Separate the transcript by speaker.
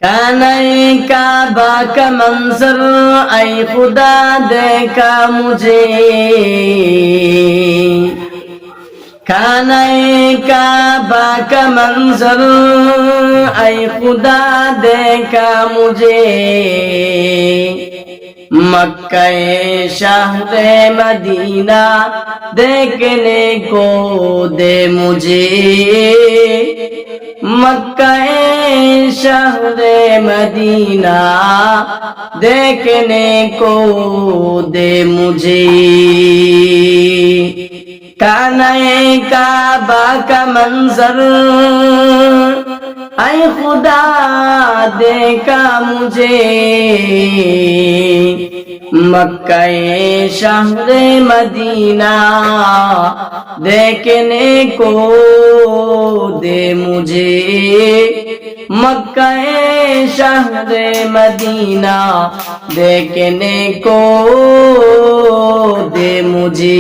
Speaker 1: कानए काबा का मंजर ऐ खुदा देखा मुझे कानए काबा का मंजर ऐ खुदा देखा मुझे मक्का शहरे मदीना देखने को दे मुझे मक्का शहरे मदीना देखने को दे मुझे कानए काबा का मंजर ऐ खुदा देखा मुझे मक्का शहरे मदीना देखने को दे मुझे मक्का शहरे मदीना देखने को दे मुझे